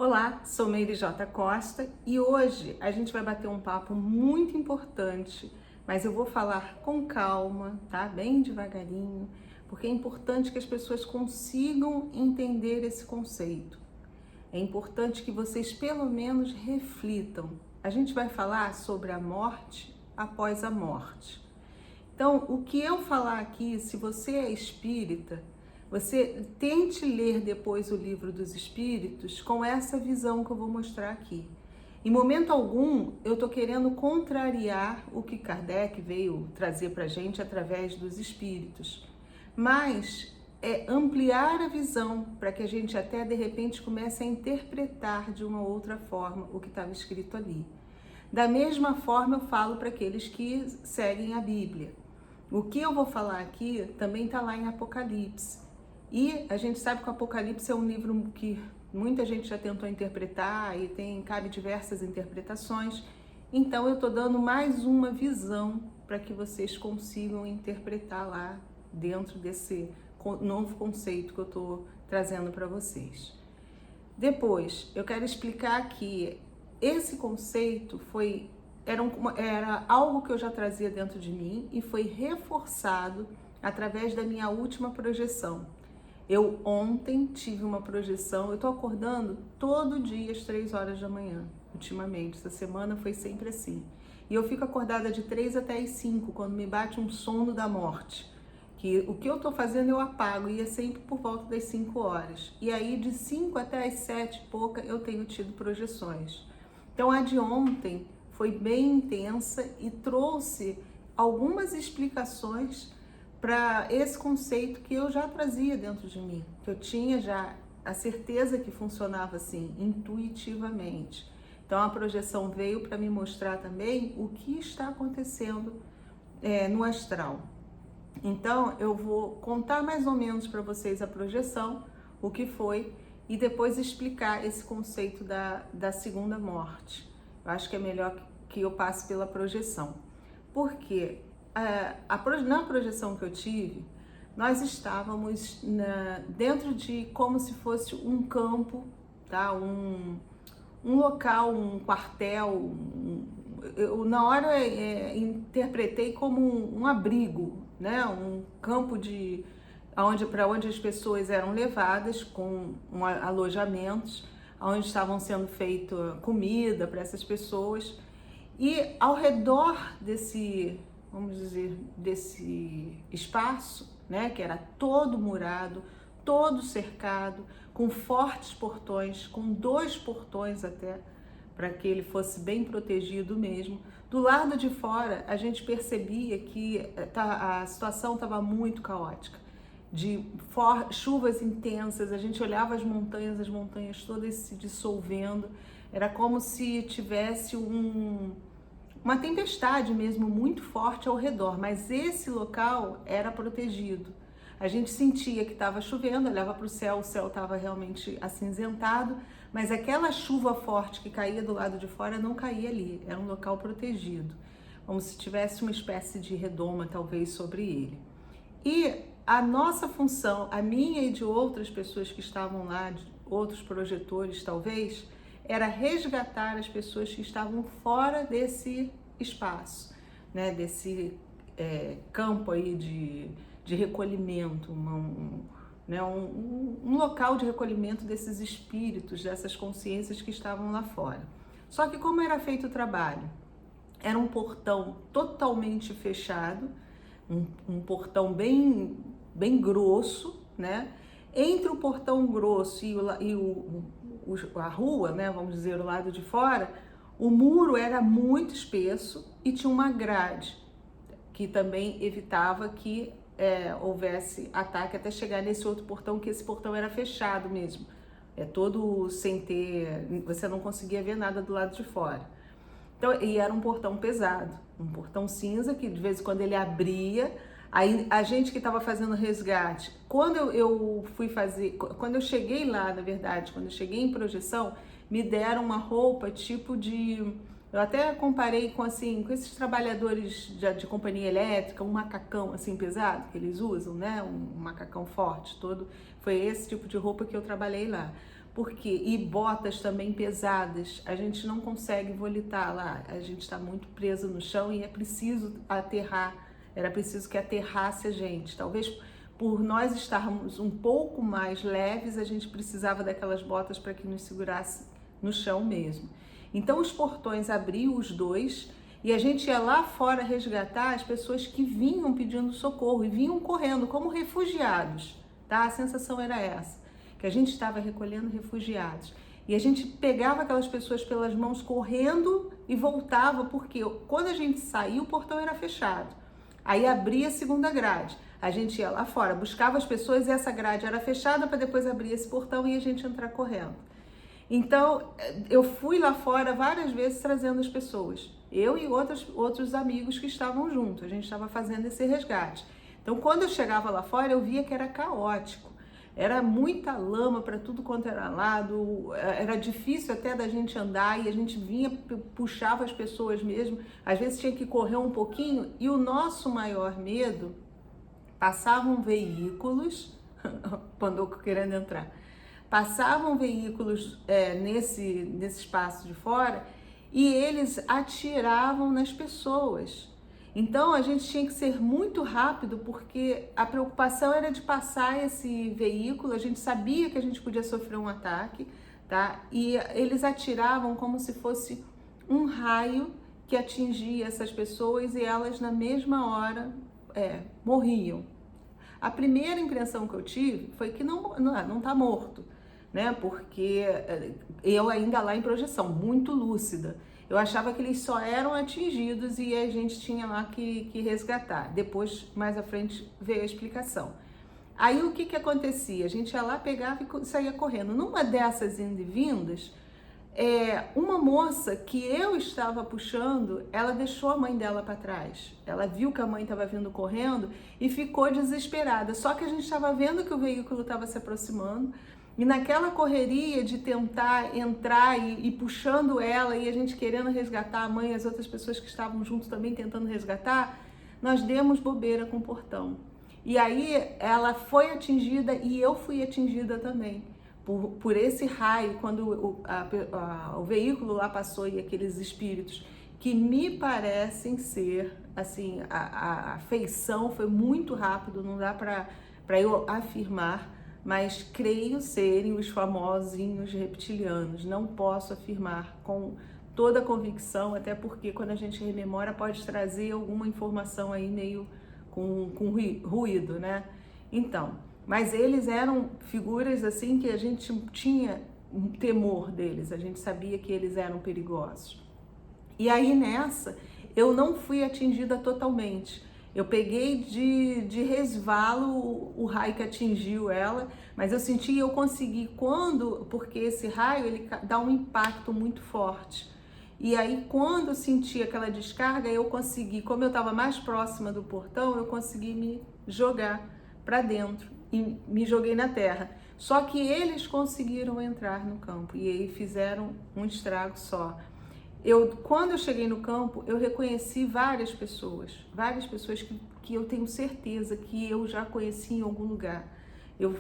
Olá, sou Meire J. Costa e hoje a gente vai bater um papo muito importante, mas eu vou falar com calma, tá? Bem devagarinho, porque é importante que as pessoas consigam entender esse conceito. É importante que vocês pelo menos reflitam. A gente vai falar sobre a morte após a morte. Então, o que eu falar aqui, se você é espírita, você tente ler depois o Livro dos Espíritos com essa visão que eu vou mostrar aqui. Em momento algum, eu estou querendo contrariar o que Kardec veio trazer para a gente através dos espíritos, mas é ampliar a visão para que a gente até de repente comece a interpretar de uma outra forma o que estava escrito ali. Da mesma forma, eu falo para aqueles que seguem a Bíblia. O que eu vou falar aqui também está lá em Apocalipse. E a gente sabe que o Apocalipse é um livro que muita gente já tentou interpretar e cabe diversas interpretações. Então eu estou dando mais uma visão para que vocês consigam interpretar lá dentro desse novo conceito que eu estou trazendo para vocês. Depois, eu quero explicar que esse conceito era algo que eu já trazia dentro de mim e foi reforçado através da minha última projeção. Eu ontem tive uma projeção, eu tô acordando todo dia às 3 horas da manhã, ultimamente, essa semana foi sempre assim. E eu fico acordada de 3 até as 5, quando me bate um sono da morte. Que o que eu tô fazendo eu apago, e é sempre por volta das 5 horas. E aí de 5 até as 7 e pouca eu tenho tido projeções. Então a de ontem foi bem intensa e trouxe algumas explicações para esse conceito que eu já trazia dentro de mim, que eu tinha já a certeza que funcionava assim, intuitivamente. Então a projeção veio para me mostrar também o que está acontecendo no astral. Então eu vou contar mais ou menos para vocês a projeção, o que foi, e depois explicar esse conceito da segunda morte. Eu acho que é melhor que eu passe pela projeção. Por quê? Na projeção que eu tive, nós estávamos dentro de como se fosse um campo, tá? um local, um quartel. Eu na hora interpretei como um abrigo, né? Um campo para onde as pessoas eram levadas com alojamentos, onde estavam sendo feita comida para essas pessoas. E ao redor vamos dizer, desse espaço, né, que era todo murado, todo cercado, com fortes portões, com 2 portões até, para que ele fosse bem protegido mesmo. Do lado de fora, a gente percebia que a situação estava muito caótica, de chuvas intensas, a gente olhava as montanhas todas se dissolvendo, era como se tivesse uma tempestade mesmo muito forte ao redor, mas esse local era protegido. A gente sentia que estava chovendo, olhava para o céu estava realmente acinzentado, mas aquela chuva forte que caía do lado de fora não caía ali, era um local protegido, como se tivesse uma espécie de redoma talvez sobre ele. E a nossa função, a minha e de outras pessoas que estavam lá, de outros projetores talvez, era resgatar as pessoas que estavam fora desse espaço, né, desse campo aí de recolhimento, um local de recolhimento desses espíritos, dessas consciências que estavam lá fora. Só que como era feito o trabalho? Era um portão totalmente fechado, um portão bem grosso, né? Entre o portão grosso e a rua, né, vamos dizer, o lado de fora, o muro era muito espesso e tinha uma grade que também evitava que houvesse ataque até chegar nesse outro portão, que esse portão era fechado mesmo, todo sem ter, você não conseguia ver nada do lado de fora. Então, e era um portão pesado, um portão cinza que de vez em quando ele abria. Aí a gente que estava fazendo resgate, quando eu cheguei lá, na verdade, quando eu cheguei em projeção, me deram uma roupa tipo eu até comparei com esses trabalhadores de companhia elétrica, um macacão assim pesado que eles usam, né, um macacão forte todo, foi esse tipo de roupa que eu trabalhei lá. porque e botas também pesadas, a gente não consegue volitar lá, a gente está muito preso no chão e é preciso aterrar, era preciso que aterrasse a gente. Talvez por nós estarmos um pouco mais leves, a gente precisava daquelas botas para que nos segurasse no chão mesmo. Então os portões abriam os dois e a gente ia lá fora resgatar as pessoas que vinham pedindo socorro e vinham correndo como refugiados, tá? A sensação era essa, que a gente estava recolhendo refugiados. E a gente pegava aquelas pessoas pelas mãos correndo e voltava, porque quando a gente saía, o portão era fechado. Aí abria a segunda grade. A gente ia lá fora, buscava as pessoas e essa grade era fechada para depois abrir esse portão e a gente entrar correndo. Então, eu fui lá fora várias vezes trazendo as pessoas. Eu e outros amigos que estavam juntos. A gente estava fazendo esse resgate. Então, quando eu chegava lá fora, eu via que era caótico. Era muita lama para tudo quanto era lado, era difícil até da gente andar e a gente vinha, puxava as pessoas mesmo, às vezes tinha que correr um pouquinho e o nosso maior medo, passavam veículos, quando eu querendo entrar, passavam veículos nesse espaço de fora e eles atiravam nas pessoas. Então a gente tinha que ser muito rápido porque a preocupação era de passar esse veículo, a gente sabia que a gente podia sofrer um ataque, tá? E eles atiravam como se fosse um raio que atingia essas pessoas e elas na mesma hora morriam. A primeira impressão que eu tive foi que não tá morto, né? Porque eu ainda lá em projeção, muito lúcida. Eu achava que eles só eram atingidos e a gente tinha lá que resgatar. Depois, mais à frente, veio a explicação. Aí o que acontecia? A gente ia lá, pegava e saía correndo. Numa dessas indo e vindas, uma moça que eu estava puxando, ela deixou a mãe dela para trás. Ela viu que a mãe estava vindo correndo e ficou desesperada. Só que a gente estava vendo que o veículo estava se aproximando. E naquela correria de tentar entrar e puxando ela e a gente querendo resgatar a mãe e as outras pessoas que estavam juntos também tentando resgatar, nós demos bobeira com o portão. E aí ela foi atingida e eu fui atingida também por esse raio, quando o veículo lá passou e aqueles espíritos que me parecem ser, assim, a feição foi muito rápido, não dá para eu afirmar, mas creio serem os famosinhos reptilianos. Não posso afirmar com toda a convicção, até porque quando a gente rememora pode trazer alguma informação aí meio com ruído, né? Então, mas eles eram figuras assim que a gente tinha um temor deles, a gente sabia que eles eram perigosos. E aí nessa, eu não fui atingida totalmente. Eu peguei de resvalo o raio que atingiu ela, mas eu senti e eu consegui porque esse raio ele dá um impacto muito forte. E aí quando eu senti aquela descarga, eu consegui, como eu estava mais próxima do portão, eu consegui me jogar para dentro e me joguei na terra. Só que eles conseguiram entrar no campo e aí fizeram um estrago só. Quando eu cheguei no campo, eu reconheci várias pessoas que eu tenho certeza que eu já conheci em algum lugar. Eu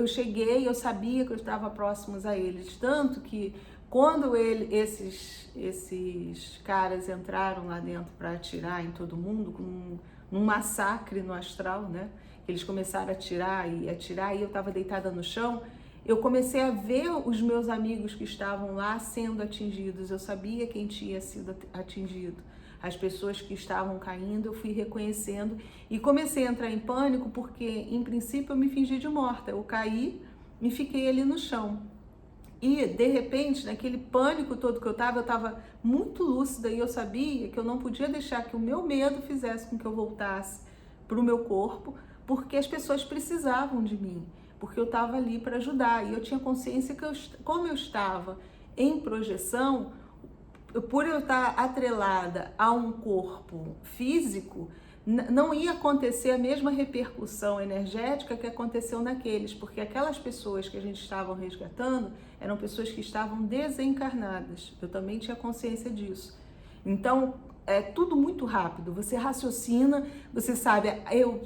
cheguei, eu sabia que eu estava próximos a eles, tanto que quando esses caras entraram lá dentro para atirar em todo mundo, num massacre no astral, né? Eles começaram a atirar e eu estava deitada no chão. Eu comecei a ver os meus amigos que estavam lá sendo atingidos. Eu sabia quem tinha sido atingido. As pessoas que estavam caindo, eu fui reconhecendo e comecei a entrar em pânico porque, em princípio, eu me fingi de morta. Eu caí e fiquei ali no chão. E, de repente, naquele pânico todo que eu estava muito lúcida e eu sabia que eu não podia deixar que o meu medo fizesse com que eu voltasse para o meu corpo, porque as pessoas precisavam de mim. Porque eu estava ali para ajudar e eu tinha consciência que como eu estava em projeção, por eu estar atrelada a um corpo físico, não ia acontecer a mesma repercussão energética que aconteceu naqueles, porque aquelas pessoas que a gente estava resgatando eram pessoas que estavam desencarnadas. Eu também tinha consciência disso. Então, é tudo muito rápido, você raciocina, você sabe,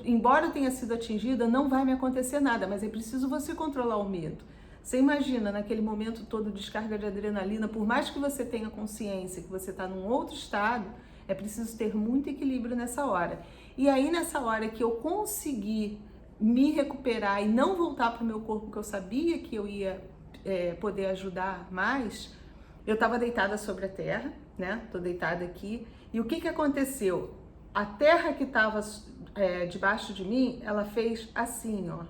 embora eu tenha sido atingida, não vai me acontecer nada, mas é preciso você controlar o medo, Você imagina, naquele momento todo, descarga de adrenalina, por mais que você tenha consciência que você está num outro estado, é preciso ter muito equilíbrio nessa hora. E aí, nessa hora que eu consegui me recuperar e não voltar para o meu corpo, que eu sabia que eu ia poder ajudar mais, eu estava deitada sobre a terra, né? Tô deitada aqui. E o que aconteceu? A terra que estava debaixo de mim, ela fez assim, ó.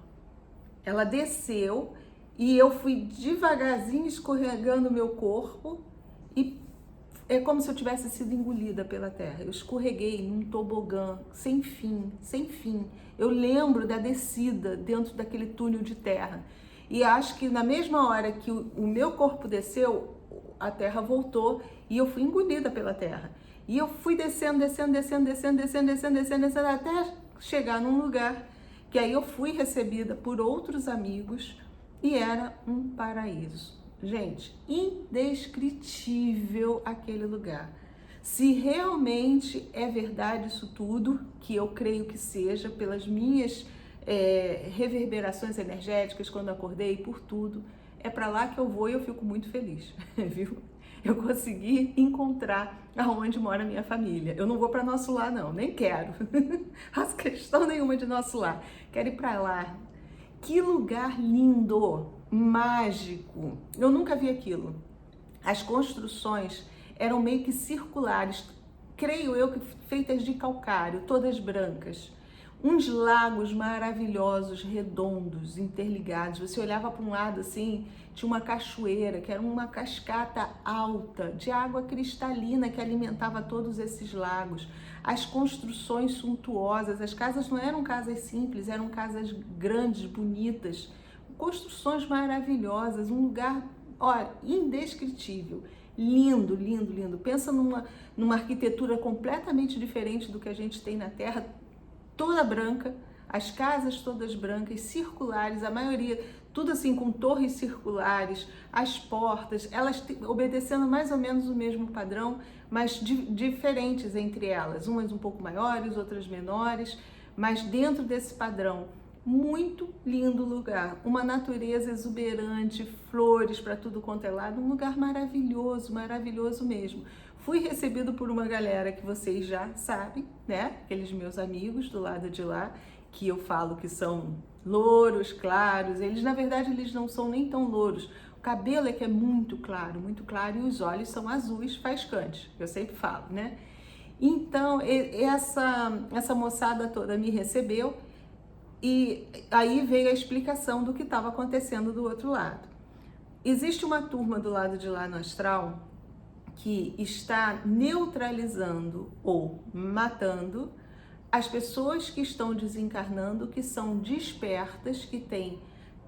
Ela desceu e eu fui devagarzinho escorregando o meu corpo e é como se eu tivesse sido engolida pela terra. Eu escorreguei num tobogã sem fim, sem fim. Eu lembro da descida dentro daquele túnel de terra. E acho que na mesma hora que o meu corpo desceu, a terra voltou e eu fui engolida pela terra. E eu fui descendo, até chegar num lugar que aí eu fui recebida por outros amigos e era um paraíso. Gente, indescritível aquele lugar. Se realmente é verdade isso tudo, que eu creio que seja, pelas minhas reverberações energéticas quando acordei, por tudo, é para lá que eu vou e eu fico muito feliz, viu? Eu consegui encontrar aonde mora a minha família. Eu não vou para nosso lar não, nem quero. Faço questão nenhuma de nosso lar. Quero ir para lá. Que lugar lindo, mágico. Eu nunca vi aquilo. As construções eram meio que circulares, creio eu que feitas de calcário, todas brancas. Uns lagos maravilhosos, redondos, interligados. Você olhava para um lado assim, tinha uma cachoeira, que era uma cascata alta, de água cristalina que alimentava todos esses lagos. As construções suntuosas, as casas não eram casas simples, eram casas grandes, bonitas. Construções maravilhosas, um lugar, olha, indescritível. Lindo, lindo, lindo. Pensa numa arquitetura completamente diferente do que a gente tem na Terra, toda branca, as casas todas brancas, circulares, a maioria, tudo assim com torres circulares, as portas, elas obedecendo mais ou menos o mesmo padrão, mas diferentes entre elas, umas um pouco maiores, outras menores, mas dentro desse padrão. Muito lindo lugar, uma natureza exuberante, flores para tudo quanto é lado, um lugar maravilhoso, maravilhoso mesmo. Fui recebido por uma galera que vocês já sabem, né? Aqueles meus amigos do lado de lá, que eu falo que são louros, claros. Eles, na verdade, eles não são nem tão louros. O cabelo é que é muito claro, e os olhos são azuis faiscantes, eu sempre falo, né? Então, essa moçada toda me recebeu e aí veio a explicação do que estava acontecendo do outro lado. Existe uma turma do lado de lá no astral que está neutralizando ou matando as pessoas que estão desencarnando, que são despertas, que têm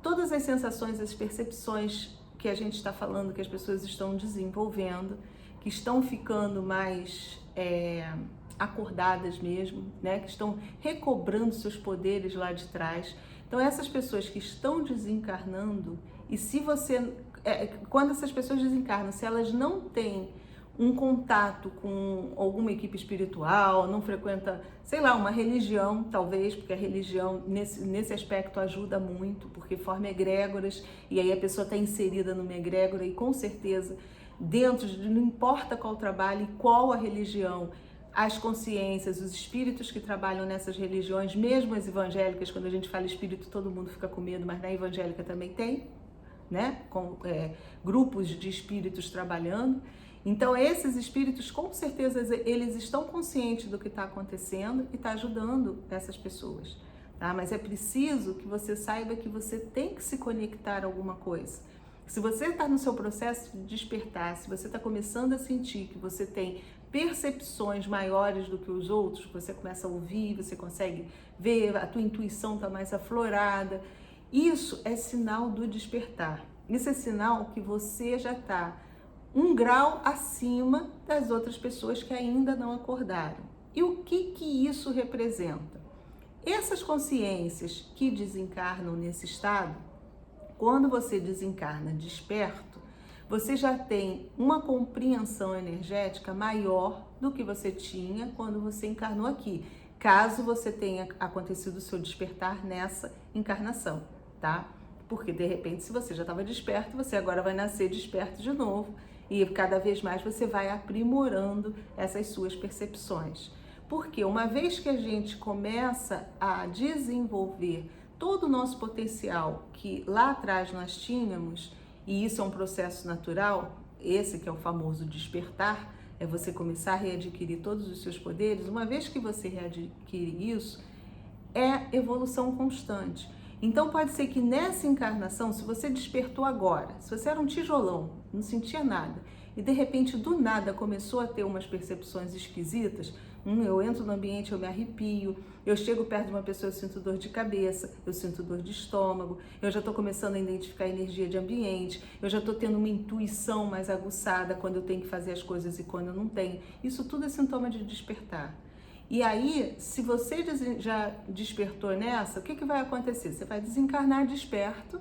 todas as sensações, as percepções que a gente está falando, que as pessoas estão desenvolvendo, que estão ficando mais acordadas mesmo, né? Que estão recobrando seus poderes lá de trás. Então essas pessoas que estão desencarnando, e se você, quando essas pessoas desencarnam, se elas não têm um contato com alguma equipe espiritual, não frequenta, sei lá, uma religião, talvez, porque a religião nesse aspecto ajuda muito, porque forma egrégoras, e aí a pessoa está inserida numa egrégora e com certeza dentro de, não importa qual trabalho e qual a religião, as consciências, os espíritos que trabalham nessas religiões, mesmo as evangélicas, quando a gente fala espírito todo mundo fica com medo, mas na evangélica também tem, né? Com grupos de espíritos trabalhando. Então esses espíritos, com certeza, eles estão conscientes do que está acontecendo e está ajudando essas pessoas, tá? Mas é preciso que você saiba que você tem que se conectar a alguma coisa. Se você está no seu processo de despertar, se você está começando a sentir que você tem percepções maiores do que os outros, você começa a ouvir, você consegue ver, a tua intuição está mais aflorada, isso é sinal do despertar. Isso é sinal que você já está um grau acima das outras pessoas que ainda não acordaram. E o que isso representa? Essas consciências que desencarnam nesse estado, quando você desencarna desperto, você já tem uma compreensão energética maior do que você tinha quando você encarnou aqui, caso você tenha acontecido o seu despertar nessa encarnação, tá? Porque de repente, se você já estava desperto, você agora vai nascer desperto de novo e cada vez mais você vai aprimorando essas suas percepções. Porque uma vez que a gente começa a desenvolver todo o nosso potencial que lá atrás nós tínhamos, e isso é um processo natural, esse que é o famoso despertar, é você começar a readquirir todos os seus poderes. Uma vez que você readquire isso, é evolução constante. Então pode ser que nessa encarnação, se você despertou agora, se você era um tijolão, não sentia nada, e de repente do nada começou a ter umas percepções esquisitas, eu entro no ambiente, eu me arrepio, eu chego perto de uma pessoa, eu sinto dor de cabeça, eu sinto dor de estômago, eu já estou começando a identificar a energia de ambiente, eu já estou tendo uma intuição mais aguçada quando eu tenho que fazer as coisas e quando eu não tenho. Isso tudo é sintoma de despertar. E aí, se você já despertou nessa, o que vai acontecer? Você vai desencarnar desperto,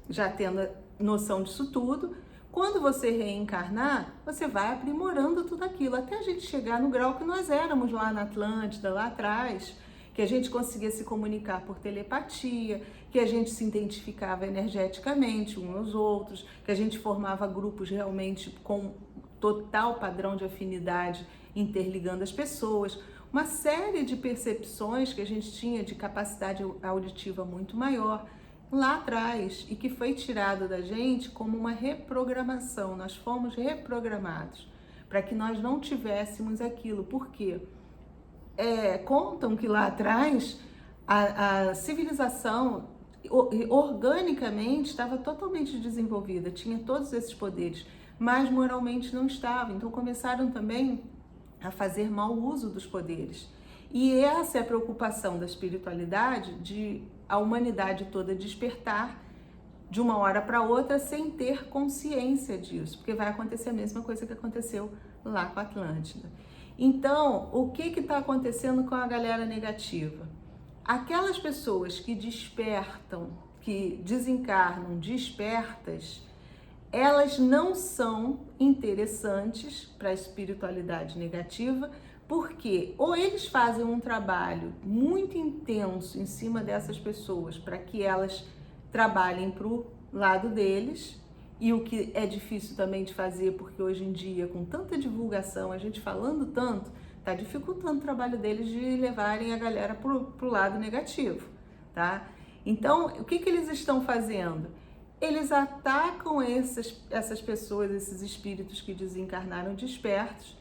já tendo noção disso tudo. Quando você reencarnar, você vai aprimorando tudo aquilo, até a gente chegar no grau que nós éramos lá na Atlântida, lá atrás, que a gente conseguia se comunicar por telepatia, que a gente se identificava energeticamente uns aos outros, que a gente formava grupos realmente com total padrão de afinidade, interligando as pessoas. Uma série de percepções que a gente tinha de capacidade auditiva muito maior lá atrás e que foi tirado da gente como uma reprogramação. Nós fomos reprogramados para que nós não tivéssemos aquilo. Por quê? Contam que lá atrás a civilização organicamente estava totalmente desenvolvida, tinha todos esses poderes, mas moralmente não estava. Então começaram também a fazer mau uso dos poderes. E essa é a preocupação da espiritualidade, de a humanidade toda despertar de uma hora para outra sem ter consciência disso, porque vai acontecer a mesma coisa que aconteceu lá com a Atlântida. Então, o que está acontecendo com a galera negativa? Aquelas pessoas que despertam, que desencarnam despertas, elas não são interessantes para a espiritualidade negativa, porque ou eles fazem um trabalho muito intenso em cima dessas pessoas para que elas trabalhem para o lado deles, e o que é difícil também de fazer, porque hoje em dia, com tanta divulgação, a gente falando tanto, está dificultando o trabalho deles de levarem a galera para o lado negativo, tá? Então, o que eles estão fazendo? Eles atacam essas pessoas, esses espíritos que desencarnaram despertos.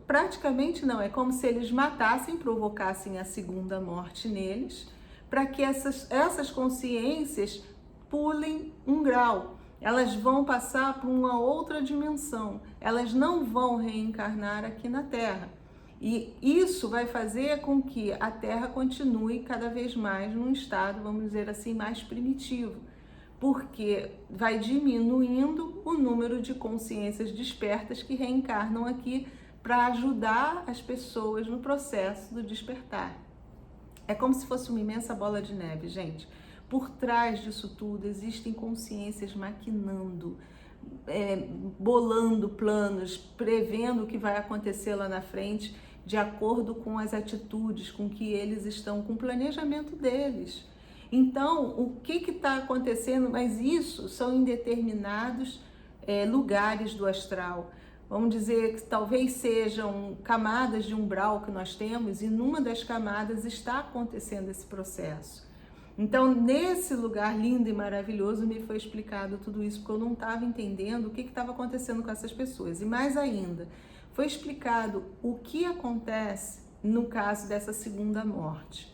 Praticamente não, é como se eles matassem, provocassem a segunda morte neles, para que essas consciências pulem um grau. Elas vão passar para uma outra dimensão, elas não vão reencarnar aqui na Terra. E isso vai fazer com que a Terra continue cada vez mais num estado, vamos dizer assim, mais primitivo, porque vai diminuindo o número de consciências despertas que reencarnam aqui para ajudar as pessoas no processo do despertar. É como se fosse uma imensa bola de neve, gente. Por trás disso tudo existem consciências maquinando, bolando planos, prevendo o que vai acontecer lá na frente, de acordo com as atitudes, com que eles estão, com o planejamento deles. Então, o que está acontecendo? Mas isso são em determinados lugares do astral. Vamos dizer que talvez sejam camadas de umbral que nós temos, e numa das camadas está acontecendo esse processo. Então, nesse lugar lindo e maravilhoso, me foi explicado tudo isso, porque eu não estava entendendo o que estava acontecendo com essas pessoas. E mais ainda, foi explicado o que acontece no caso dessa segunda morte.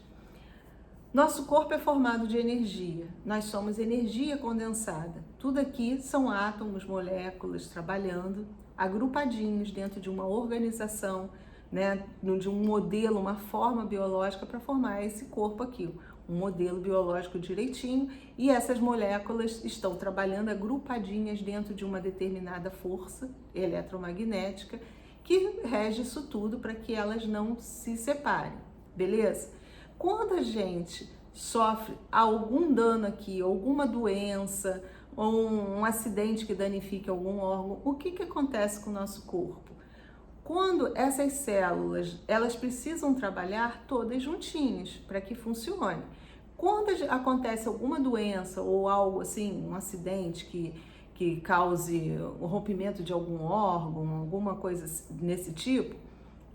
Nosso corpo é formado de energia, nós somos energia condensada. Tudo aqui são átomos, moléculas trabalhando, agrupadinhos dentro de uma organização, né, de um modelo, uma forma biológica para formar esse corpo aqui, um modelo biológico direitinho, e essas moléculas estão trabalhando agrupadinhas dentro de uma determinada força eletromagnética que rege isso tudo para que elas não se separem, beleza? Quando a gente sofre algum dano aqui, alguma doença, ou um acidente que danifique algum órgão, o que acontece com o nosso corpo? Quando essas células, elas precisam trabalhar todas juntinhas para que funcione. Quando acontece alguma doença ou algo assim, um acidente que cause o rompimento de algum órgão, alguma coisa nesse tipo,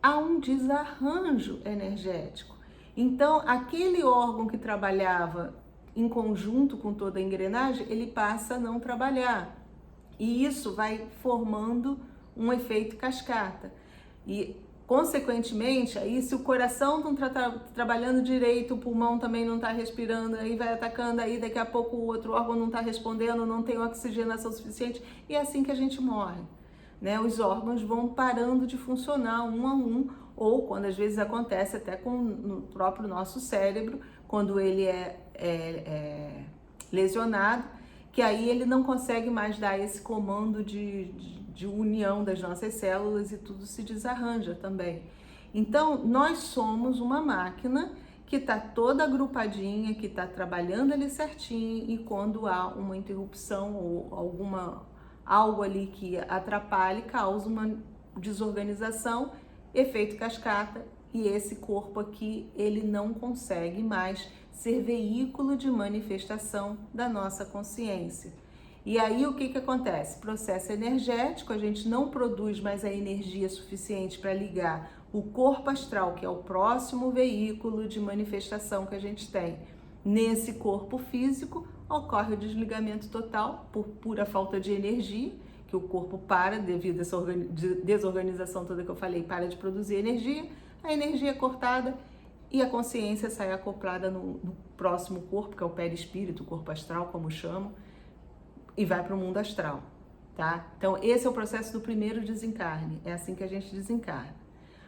há um desarranjo energético. Então, aquele órgão que trabalhava em conjunto com toda a engrenagem, ele passa a não trabalhar. E isso vai formando um efeito cascata. E, consequentemente, aí se o coração não está trabalhando direito, o pulmão também não está respirando, aí vai atacando, aí daqui a pouco o outro órgão não está respondendo, não tem oxigenação suficiente, e é assim que a gente morre. Né? Os órgãos vão parando de funcionar um a um, ou quando às vezes acontece até com o próprio nosso cérebro, quando ele é lesionado, que aí ele não consegue mais dar esse comando de união das nossas células e tudo se desarranja também. Então, nós somos uma máquina que está toda agrupadinha, que está trabalhando ali certinho, e quando há uma interrupção ou algo ali que atrapalhe, causa uma desorganização, efeito cascata, e esse corpo aqui, ele não consegue mais ser veículo de manifestação da nossa consciência. E aí o que acontece? Processo energético, a gente não produz mais a energia suficiente para ligar o corpo astral, que é o próximo veículo de manifestação que a gente tem. Nesse corpo físico, ocorre o desligamento total por pura falta de energia, que o corpo para, devido a essa desorganização toda que eu falei, para de produzir energia, a energia é cortada e a consciência sai acoplada no próximo corpo, que é o perispírito, o corpo astral, como chamam, e vai para o mundo astral, tá? Então, esse é o processo do primeiro desencarne, é assim que a gente desencarna.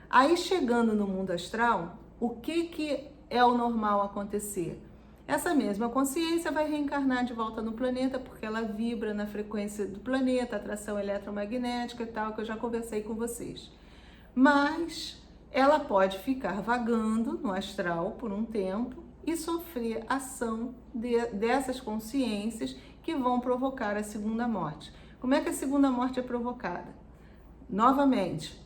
Aí, chegando no mundo astral, o que é o normal acontecer? Essa mesma consciência vai reencarnar de volta no planeta, porque ela vibra na frequência do planeta, atração eletromagnética e tal, que eu já conversei com vocês. Mas ela pode ficar vagando no astral por um tempo e sofrer ação dessas consciências que vão provocar a segunda morte. Como é que a segunda morte é provocada? Novamente,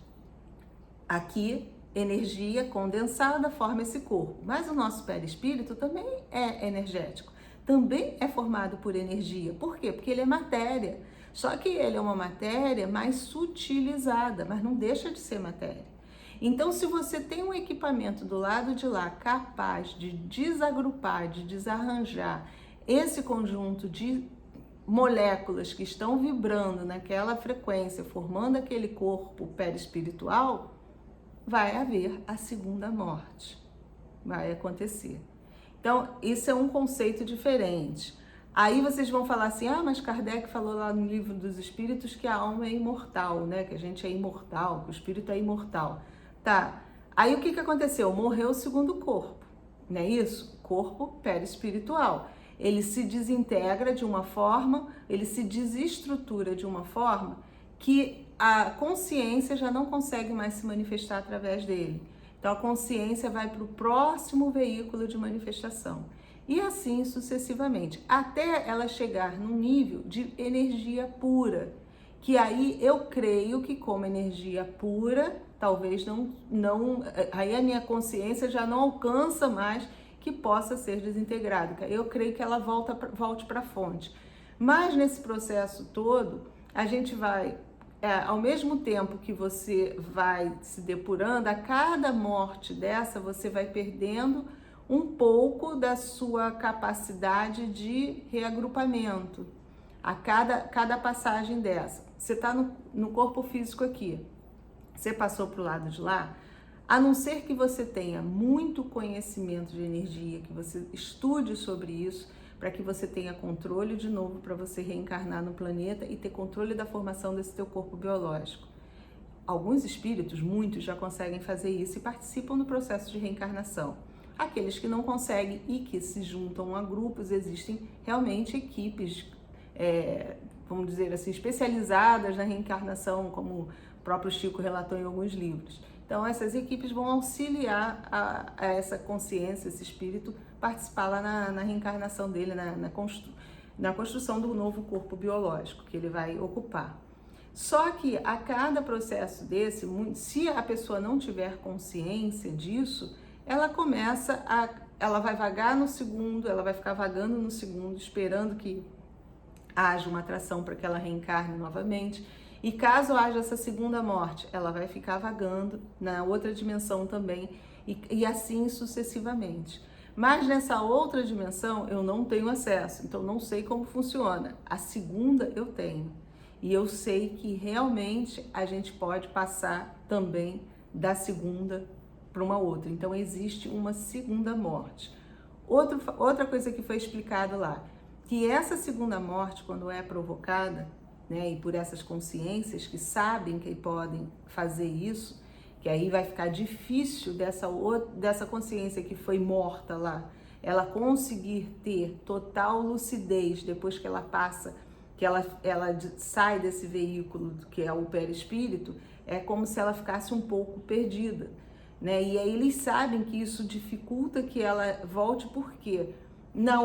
aqui, energia condensada forma esse corpo, mas o nosso perispírito também é energético, também é formado por energia. Por quê? Porque ele é matéria, só que ele é uma matéria mais sutilizada, mas não deixa de ser matéria. Então, se você tem um equipamento do lado de lá capaz de desagrupar, de desarranjar esse conjunto de moléculas que estão vibrando naquela frequência, formando aquele corpo perispiritual, vai haver a segunda morte, vai acontecer. Então, isso é um conceito diferente. Aí vocês vão falar assim, mas Kardec falou lá no Livro dos Espíritos que a alma é imortal, né? Que a gente é imortal, que o espírito é imortal. Tá, aí o que aconteceu? Morreu o segundo corpo, não é isso? Corpo perispiritual. Ele se desintegra de uma forma, ele se desestrutura de uma forma que a consciência já não consegue mais se manifestar através dele. Então a consciência vai para o próximo veículo de manifestação. E assim sucessivamente, até ela chegar num nível de energia pura, que aí eu creio que como energia pura, talvez aí a minha consciência já não alcança mais que possa ser desintegrada. Eu creio que ela volte para a fonte. Mas nesse processo todo, a gente vai, ao mesmo tempo que você vai se depurando, a cada morte dessa, você vai perdendo um pouco da sua capacidade de reagrupamento. A cada passagem dessa. Você está no corpo físico aqui, você passou para o lado de lá, a não ser que você tenha muito conhecimento de energia, que você estude sobre isso, para que você tenha controle de novo, para você reencarnar no planeta e ter controle da formação desse teu corpo biológico. Alguns espíritos, muitos, já conseguem fazer isso e participam do processo de reencarnação. Aqueles que não conseguem e que se juntam a grupos, existem realmente equipes, vamos dizer assim, especializadas na reencarnação, como o próprio Chico relatou em alguns livros. Então, essas equipes vão auxiliar a essa consciência, esse espírito, participar lá na reencarnação dele, na construção do novo corpo biológico que ele vai ocupar. Só que a cada processo desse, se a pessoa não tiver consciência disso, ela começa ela vai vagar no segundo, ela vai ficar vagando no segundo, esperando que haja uma atração para que ela reencarne novamente. E caso haja essa segunda morte, ela vai ficar vagando na outra dimensão também, e assim sucessivamente. Mas nessa outra dimensão eu não tenho acesso, então não sei como funciona. A segunda eu tenho. E eu sei que realmente a gente pode passar também da segunda para uma outra. Então existe uma segunda morte. Outra coisa que foi explicada lá, que essa segunda morte, quando é provocada, né, e por essas consciências que sabem que podem fazer isso, que aí vai ficar difícil dessa consciência que foi morta lá, ela conseguir ter total lucidez depois que ela passa, que ela sai desse veículo que é o perispírito, é como se ela ficasse um pouco perdida, né? E aí eles sabem que isso dificulta que ela volte, porque no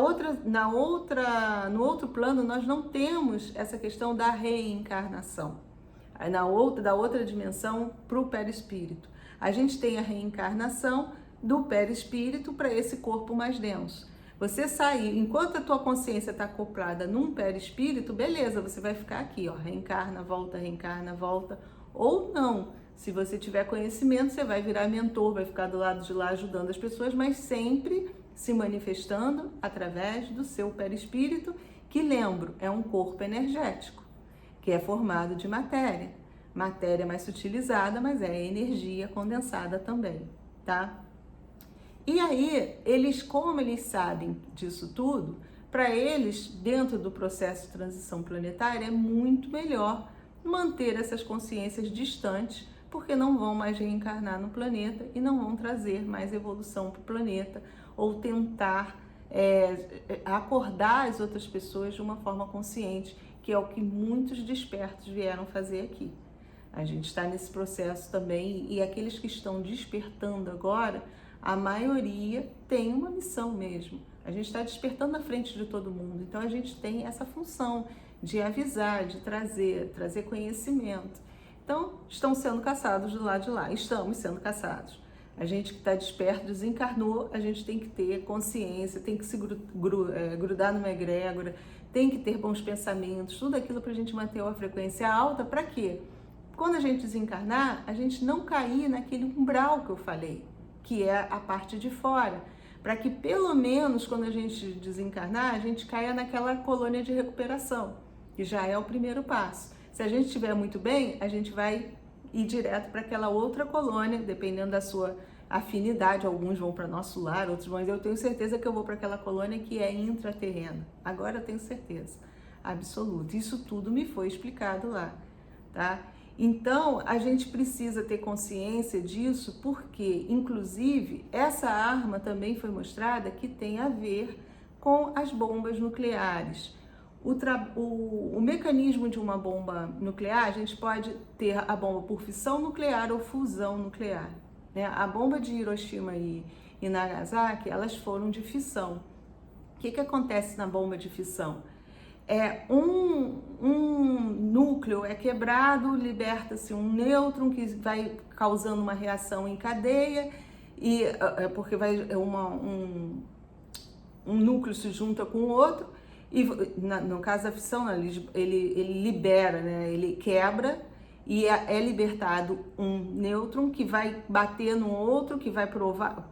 outro plano nós não temos essa questão da reencarnação. Da outra dimensão para o perispírito. A gente tem a reencarnação do perispírito para esse corpo mais denso. Você sair, enquanto a tua consciência está acoplada num perispírito, beleza, você vai ficar aqui, ó, reencarna, volta, ou não. Se você tiver conhecimento, você vai virar mentor, vai ficar do lado de lá ajudando as pessoas, mas sempre se manifestando através do seu perispírito, que, lembro, é um corpo energético, que é formado de matéria. Matéria mais sutilizada, mas é energia condensada também, tá? E aí, como eles sabem disso tudo, para eles, dentro do processo de transição planetária, é muito melhor manter essas consciências distantes, porque não vão mais reencarnar no planeta e não vão trazer mais evolução para o planeta, ou tentar acordar as outras pessoas de uma forma consciente, que é o que muitos despertos vieram fazer aqui. A gente está nesse processo também, e aqueles que estão despertando agora, a maioria tem uma missão mesmo. A gente está despertando na frente de todo mundo, então a gente tem essa função de avisar, de trazer conhecimento. Então, estão sendo caçados do lado de lá, estamos sendo caçados. A gente que está desperto, desencarnou, a gente tem que ter consciência, tem que se grudar numa egrégora, tem que ter bons pensamentos, tudo aquilo para a gente manter uma frequência alta. Para quê? Quando a gente desencarnar, a gente não cair naquele umbral que eu falei, que é a parte de fora, para que pelo menos quando a gente desencarnar, a gente caia naquela colônia de recuperação, que já é o primeiro passo. Se a gente estiver muito bem, a gente vai ir direto para aquela outra colônia, dependendo da sua afinidade. Alguns vão para nosso lar, outros vão. Eu tenho certeza que eu vou para aquela colônia que é intraterrena. Agora eu tenho certeza absoluta. Isso tudo me foi explicado lá, tá? Então, a gente precisa ter consciência disso, porque, inclusive, essa arma também foi mostrada que tem a ver com as bombas nucleares. O mecanismo de uma bomba nuclear, a gente pode ter a bomba por fissão nuclear ou fusão nuclear, né? A bomba de Hiroshima e Nagasaki, elas foram de fissão. O que acontece na bomba de fissão? Um núcleo é quebrado, liberta-se um nêutron que vai causando uma reação em cadeia, e porque um núcleo se junta com o outro, e no caso da fissão, ele libera, né? Ele quebra, e é libertado um nêutron que vai bater no outro, que vai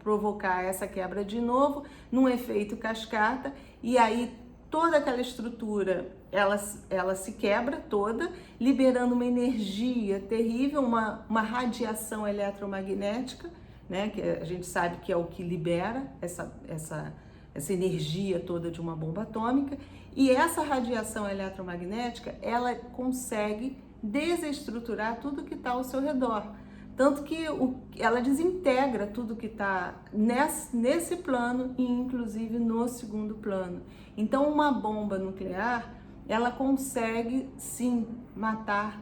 provocar essa quebra de novo, num efeito cascata, e aí toda aquela estrutura, ela se quebra toda, liberando uma energia terrível, uma radiação eletromagnética, né, que a gente sabe que é o que libera essa energia toda de uma bomba atômica. E essa radiação eletromagnética, ela consegue desestruturar tudo que está ao seu redor. Tanto que ela desintegra tudo que está nesse plano e inclusive no segundo plano. Então uma bomba nuclear, ela consegue sim matar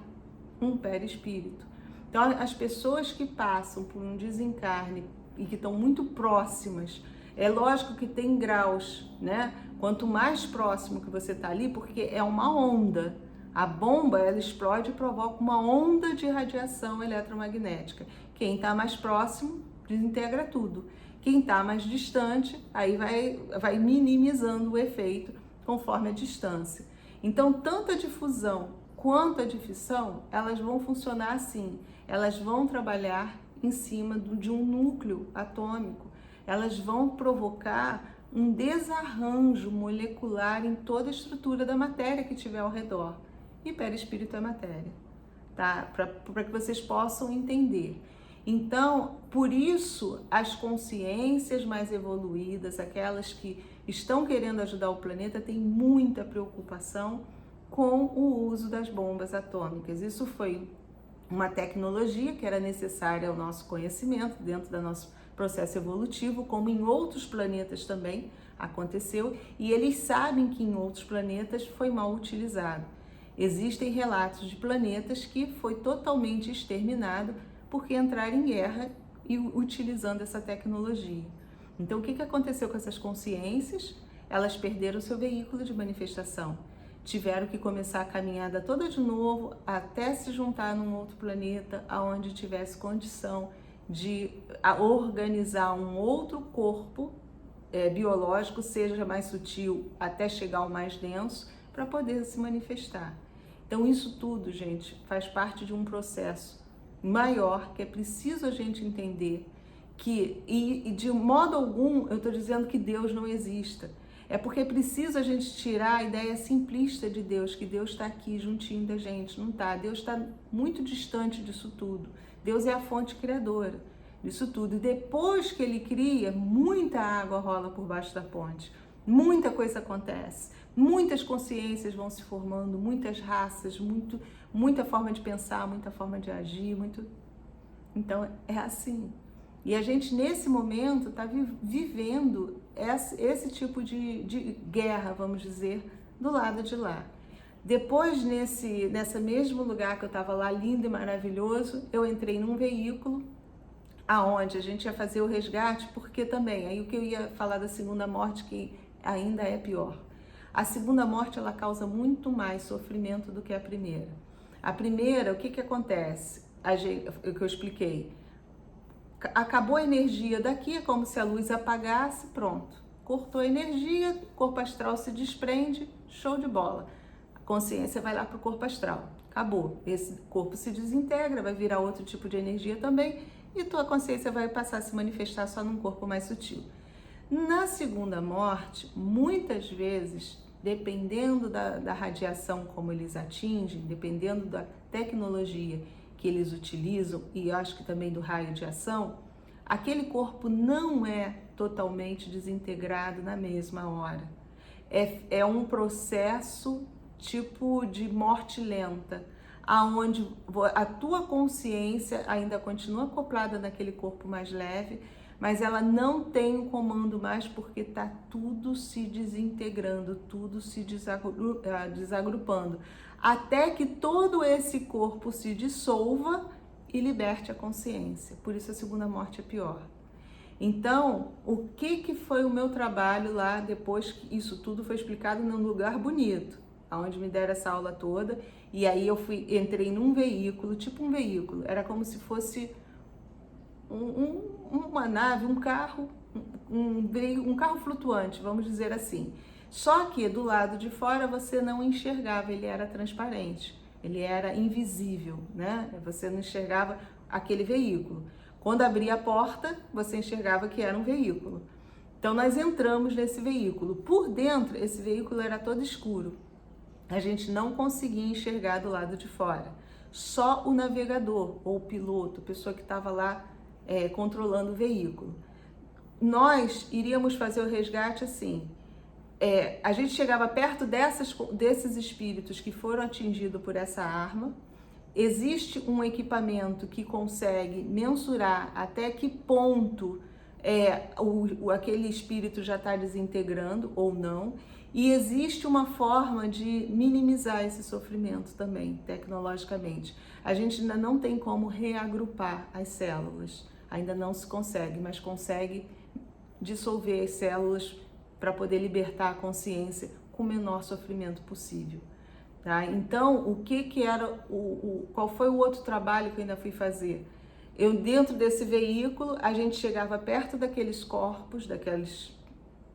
um perispírito. Então as pessoas que passam por um desencarne e que estão muito próximas, é lógico que tem graus, né? Quanto mais próximo que você está ali, porque é uma onda. A bomba, ela explode e provoca uma onda de radiação eletromagnética. Quem está mais próximo desintegra tudo. Quem está mais distante, aí vai minimizando o efeito conforme a distância. Então, tanto a difusão quanto a difusão, elas vão funcionar assim, elas vão trabalhar em cima de um núcleo atômico, elas vão provocar um desarranjo molecular em toda a estrutura da matéria que tiver ao redor. E perispírito é matéria, tá? Para que vocês possam entender. Então, por isso, as consciências mais evoluídas, aquelas que estão querendo ajudar o planeta, têm muita preocupação com o uso das bombas atômicas. Isso foi uma tecnologia que era necessária ao nosso conhecimento, dentro do nosso processo evolutivo, como em outros planetas também aconteceu, e eles sabem que em outros planetas foi mal utilizado. Existem relatos de planetas que foi totalmente exterminado porque entraram em guerra e utilizando essa tecnologia. Então, o que aconteceu com essas consciências? Elas perderam seu veículo de manifestação. Tiveram que começar a caminhada toda de novo até se juntar num outro planeta onde tivesse condição de organizar um outro corpo biológico, seja mais sutil até chegar ao mais denso, para poder se manifestar. Então isso tudo, gente, faz parte de um processo maior que é preciso a gente entender que, e de modo algum eu estou dizendo que Deus não exista. É porque é preciso a gente tirar a ideia simplista de Deus, que Deus está aqui juntinho da gente. Não está. Deus está muito distante disso tudo. Deus é a fonte criadora disso tudo. E depois que Ele cria, muita água rola por baixo da ponte. Muita coisa acontece. Muitas consciências vão se formando, muitas raças, muita forma de pensar, muita forma de agir. Então é assim. E a gente, nesse momento, está vivendo esse tipo de guerra, vamos dizer, do lado de lá. Depois, nesse mesmo lugar que eu estava lá, lindo e maravilhoso, eu entrei num veículo aonde a gente ia fazer o resgate, porque também, aí o que eu ia falar da segunda morte, que ainda é pior. A segunda morte, ela causa muito mais sofrimento do que a primeira. A primeira, o que acontece? O que eu expliquei. Acabou a energia daqui, é como se a luz apagasse, pronto. Cortou a energia, o corpo astral se desprende, show de bola. A consciência vai lá para o corpo astral. Acabou. Esse corpo se desintegra, vai virar outro tipo de energia também, e tua consciência vai passar a se manifestar só num corpo mais sutil. Na segunda morte, muitas vezes, dependendo da radiação como eles atingem, dependendo da tecnologia que eles utilizam, e acho que também do raio de ação, aquele corpo não é totalmente desintegrado na mesma hora. É um processo tipo de morte lenta, aonde a tua consciência ainda continua acoplada naquele corpo mais leve, mas ela não tem o comando mais porque está tudo se desintegrando, tudo se desagrupando, até que todo esse corpo se dissolva e liberte a consciência. Por isso a segunda morte é pior. Então, o que foi o meu trabalho lá depois que isso tudo foi explicado num lugar bonito, onde me deram essa aula toda, e aí eu entrei num veículo, tipo um veículo, era como se fosse uma nave, um carro, um carro flutuante, vamos dizer assim. Só que do lado de fora você não enxergava, ele era transparente, ele era invisível, né? Você não enxergava aquele veículo. Quando abria a porta, você enxergava que era um veículo. Então nós entramos nesse veículo. Por dentro, esse veículo era todo escuro. A gente não conseguia enxergar do lado de fora. Só o navegador ou o piloto, a pessoa que estava lá controlando o veículo. Nós iríamos fazer o resgate assim. A gente chegava perto desses espíritos que foram atingidos por essa arma. Existe um equipamento que consegue mensurar até que ponto aquele espírito já está desintegrando ou não. E existe uma forma de minimizar esse sofrimento também, tecnologicamente. A gente ainda não tem como reagrupar as células, ainda não se consegue, mas consegue dissolver as células para poder libertar a consciência com o menor sofrimento possível. Tá? Então, qual foi o outro trabalho que eu ainda fui fazer? Dentro desse veículo, a gente chegava perto daqueles corpos, daqueles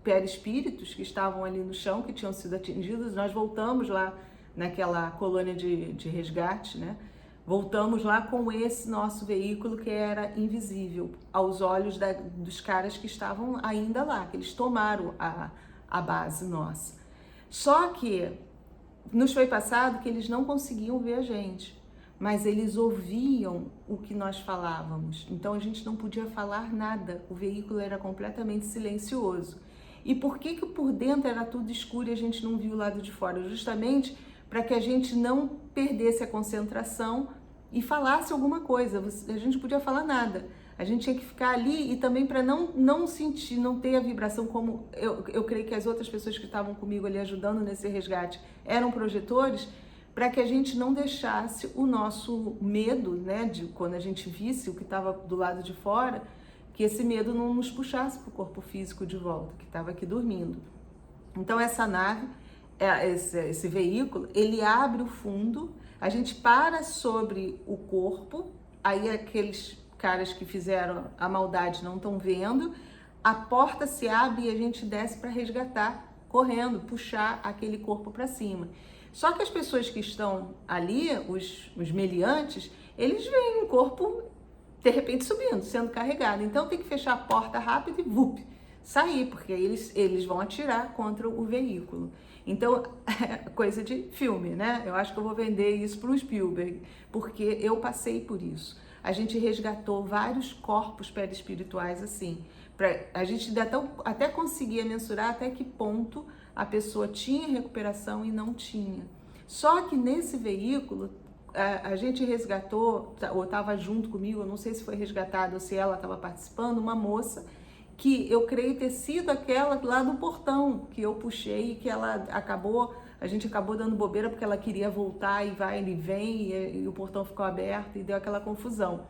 perispíritos que estavam ali no chão, que tinham sido atingidos. Nós voltamos lá naquela colônia de resgate, né? Voltamos lá com esse nosso veículo que era invisível aos olhos dos caras que estavam ainda lá, que eles tomaram a base nossa. Só que nos foi passado que eles não conseguiam ver a gente, mas eles ouviam o que nós falávamos. Então a gente não podia falar nada, o veículo era completamente silencioso. E por que por dentro era tudo escuro e a gente não viu o lado de fora? Justamente para que a gente não perdesse a concentração e falasse alguma coisa. A gente não podia falar nada. A gente tinha que ficar ali, e também para não sentir, não ter a vibração, como eu creio que as outras pessoas que estavam comigo ali ajudando nesse resgate eram projetores, para que a gente não deixasse o nosso medo, né, de quando a gente visse o que estava do lado de fora, que esse medo não nos puxasse para o corpo físico de volta, que estava aqui dormindo. Então essa nave, esse veículo, ele abre o fundo, a gente para sobre o corpo, aí aqueles caras que fizeram a maldade não estão vendo, a porta se abre e a gente desce para resgatar, correndo, puxar aquele corpo para cima. Só que as pessoas que estão ali, os meliantes, eles veem um corpo de repente subindo, sendo carregado. Então tem que fechar a porta rápido e sair, porque eles vão atirar contra o veículo. Então, coisa de filme, né? Eu acho que eu vou vender isso para o Spielberg, porque eu passei por isso. A gente resgatou vários corpos perispirituais assim. A gente até conseguia mensurar até que ponto a pessoa tinha recuperação e não tinha. Só que nesse veículo, a gente resgatou, ou estava junto comigo, eu não sei se foi resgatado ou se ela estava participando, uma moça que eu creio ter sido aquela lá do portão que eu puxei e que a gente acabou dando bobeira porque ela queria voltar e vai e vem e o portão ficou aberto e deu aquela confusão.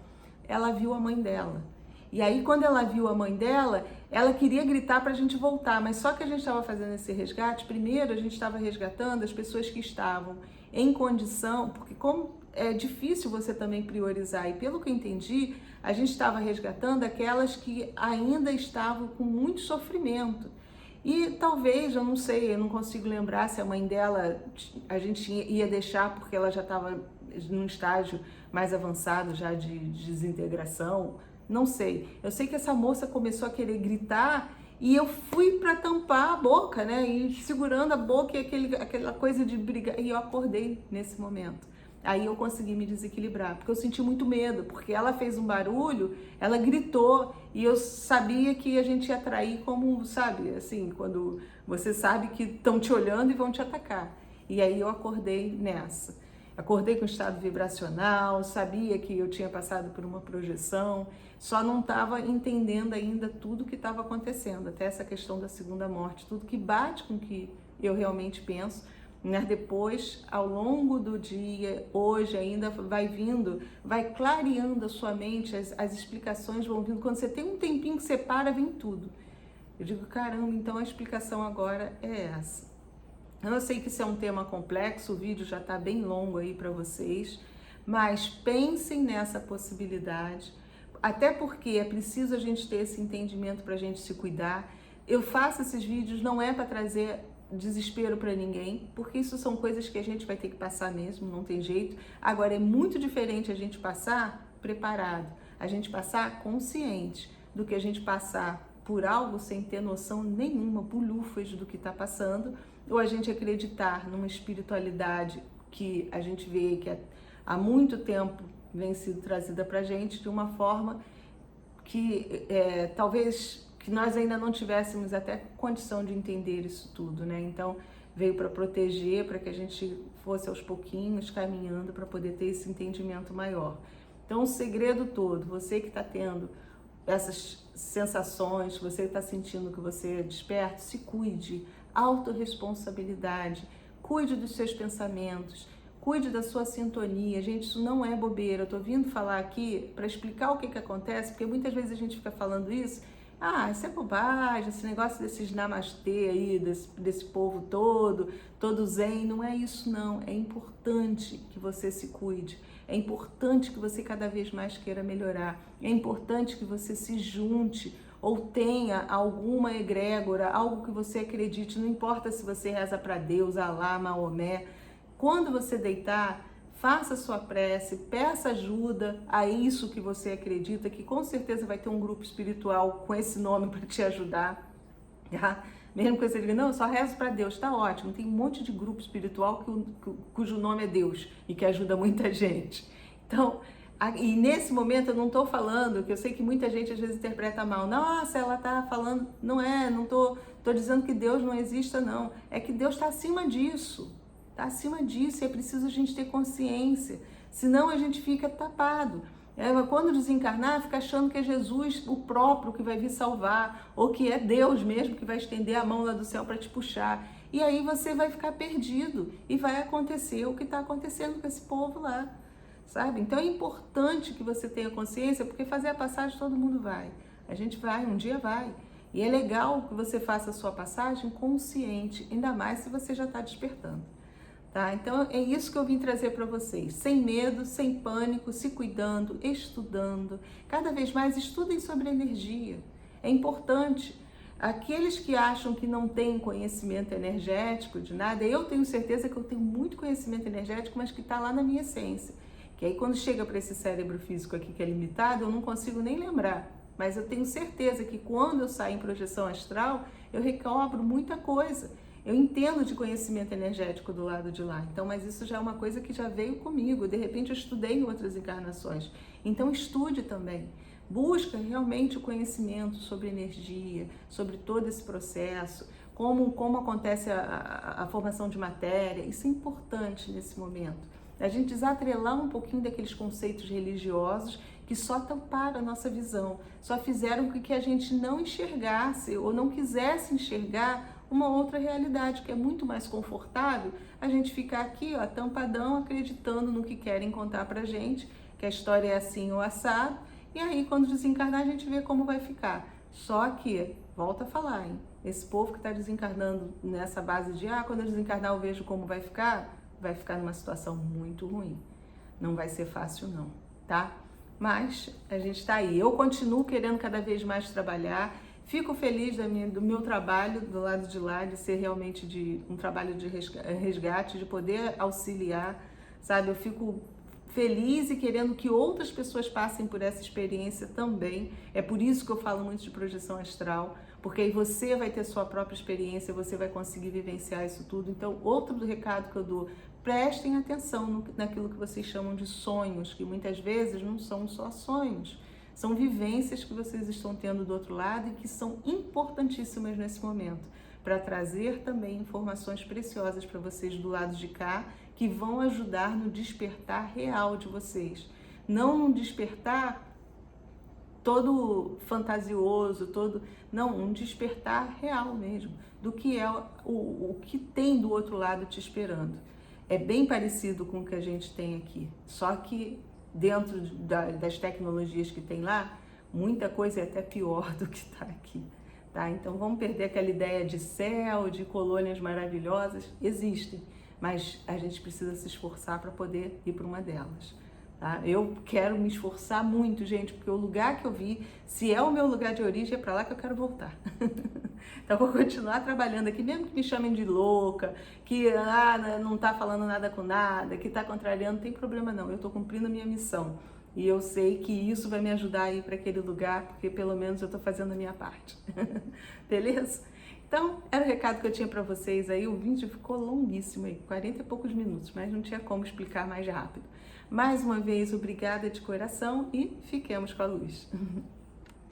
Ela viu a mãe dela. E aí quando ela viu a mãe dela, ela queria gritar para a gente voltar, mas só que a gente estava fazendo esse resgate, primeiro a gente estava resgatando as pessoas que estavam em condição, porque como é difícil você também priorizar, e pelo que eu entendi, a gente estava resgatando aquelas que ainda estavam com muito sofrimento. E talvez, eu não sei, eu não consigo lembrar se a mãe dela a gente ia deixar porque ela já estava num estágio mais avançado já de desintegração, não sei. Eu sei que essa moça começou a querer gritar e eu fui para tampar a boca, né? E segurando a boca e aquela coisa de brigar. E eu acordei nesse momento. Aí eu consegui me desequilibrar, porque eu senti muito medo, porque ela fez um barulho, ela gritou, e eu sabia que a gente ia atrair como, sabe, assim, quando você sabe que estão te olhando e vão te atacar. E aí eu acordei nessa. Acordei com estado vibracional, sabia que eu tinha passado por uma projeção, só não estava entendendo ainda tudo que estava acontecendo, até essa questão da segunda morte, tudo que bate com o que eu realmente penso. Né? Depois, ao longo do dia, hoje ainda vai clareando a sua mente, as explicações vão vindo. Quando você tem um tempinho que você para, vem tudo. Eu digo, caramba, então a explicação agora é essa. Eu sei que isso é um tema complexo, o vídeo já está bem longo aí para vocês, mas pensem nessa possibilidade, até porque é preciso a gente ter esse entendimento para a gente se cuidar. Eu faço esses vídeos, não é para trazer desespero para ninguém, porque isso são coisas que a gente vai ter que passar mesmo, não tem jeito. Agora é muito diferente a gente passar preparado, a gente passar consciente do que a gente passar por algo sem ter noção nenhuma, bulhufas do que está passando, ou a gente acreditar numa espiritualidade que a gente vê que há muito tempo vem sido trazida para a gente de uma forma que talvez que nós ainda não tivéssemos até condição de entender isso tudo, né? Então veio para proteger, para que a gente fosse aos pouquinhos caminhando para poder ter esse entendimento maior. Então o segredo todo, você que está tendo essas sensações, você está sentindo que você é desperto, se cuide, autorresponsabilidade, cuide dos seus pensamentos, cuide da sua sintonia. Gente, isso não é bobeira, eu tô vindo falar aqui para explicar o que acontece, porque muitas vezes a gente fica falando isso Ah, isso é bobagem, esse negócio desses namastê aí, desse povo todo zen, não é isso não. É importante que você se cuide, é importante que você cada vez mais queira melhorar, é importante que você se junte ou tenha alguma egrégora, algo que você acredite, não importa se você reza para Deus, Alá, Maomé. Quando você deitar, faça sua prece, peça ajuda a isso que você acredita, que com certeza vai ter um grupo espiritual com esse nome para te ajudar, tá? Mesmo que você diga, não, eu só rezo para Deus, tá ótimo. Tem um monte de grupo espiritual cujo nome é Deus e que ajuda muita gente. Então, e nesse momento eu não estou falando, que eu sei que muita gente às vezes interpreta mal, nossa, ela está falando, não estou dizendo que Deus não exista, não. É que Deus está acima disso. Está acima disso e é preciso a gente ter consciência, senão a gente fica tapado. Quando desencarnar, fica achando que é Jesus o próprio que vai vir salvar, ou que é Deus mesmo que vai estender a mão lá do céu para te puxar. E aí você vai ficar perdido e vai acontecer o que está acontecendo com esse povo lá, sabe? Então é importante que você tenha consciência, porque fazer a passagem todo mundo vai. A gente vai, um dia vai. E é legal que você faça a sua passagem consciente, ainda mais se você já está despertando. Tá? Então é isso que eu vim trazer para vocês, sem medo, sem pânico, se cuidando, estudando, cada vez mais estudem sobre energia, é importante. Aqueles que acham que não têm conhecimento energético de nada, eu tenho certeza que eu tenho muito conhecimento energético, mas que está lá na minha essência, que aí quando chega para esse cérebro físico aqui que é limitado, eu não consigo nem lembrar, mas eu tenho certeza que quando eu saio em projeção astral, eu recobro muita coisa. Eu entendo de conhecimento energético do lado de lá, então, mas isso já é uma coisa que já veio comigo, de repente eu estudei em outras encarnações. Então estude também, busca realmente o conhecimento sobre energia, sobre todo esse processo, como acontece a formação de matéria, isso é importante nesse momento. A gente desatrelar um pouquinho daqueles conceitos religiosos que só tamparam a nossa visão, só fizeram com que a gente não enxergasse ou não quisesse enxergar uma outra realidade, que é muito mais confortável a gente ficar aqui, ó, tampadão, acreditando no que querem contar pra gente, que a história é assim ou assado, e aí quando desencarnar a gente vê como vai ficar. Só que, volta a falar, hein? Esse povo que está desencarnando nessa base de, quando eu desencarnar eu vejo como vai ficar numa situação muito ruim. Não vai ser fácil não, tá? Mas a gente está aí. Eu continuo querendo cada vez mais trabalhar. Fico feliz do meu trabalho do lado de lá, de ser realmente um trabalho de resgate, de poder auxiliar, sabe? Eu fico feliz e querendo que outras pessoas passem por essa experiência também. É por isso que eu falo muito de projeção astral, porque aí você vai ter sua própria experiência, você vai conseguir vivenciar isso tudo. Então, outro recado que eu dou, prestem atenção naquilo que vocês chamam de sonhos, que muitas vezes não são só sonhos, são vivências que vocês estão tendo do outro lado e que são importantíssimas nesse momento, para trazer também informações preciosas para vocês do lado de cá, que vão ajudar no despertar real de vocês. Não um despertar todo fantasioso, não, um despertar real mesmo, do que é o que tem do outro lado te esperando. É bem parecido com o que a gente tem aqui, só que dentro das tecnologias que tem lá, muita coisa é até pior do que está aqui, tá? Então vamos perder aquela ideia de céu, de colônias maravilhosas, existem, mas a gente precisa se esforçar para poder ir para uma delas, tá? Eu quero me esforçar muito, gente, porque o lugar que eu vi, se é o meu lugar de origem, é para lá que eu quero voltar. Então eu vou continuar trabalhando aqui, mesmo que me chamem de louca, que não tá falando nada com nada, que tá contrariando, não tem problema não, eu tô cumprindo a minha missão. E eu sei que isso vai me ajudar a ir para aquele lugar, porque pelo menos eu tô fazendo a minha parte. Beleza? Então, era o recado que eu tinha para vocês aí, o vídeo ficou longuíssimo aí, 40 e poucos minutos, mas não tinha como explicar mais rápido. Mais uma vez, obrigada de coração e fiquemos com a luz.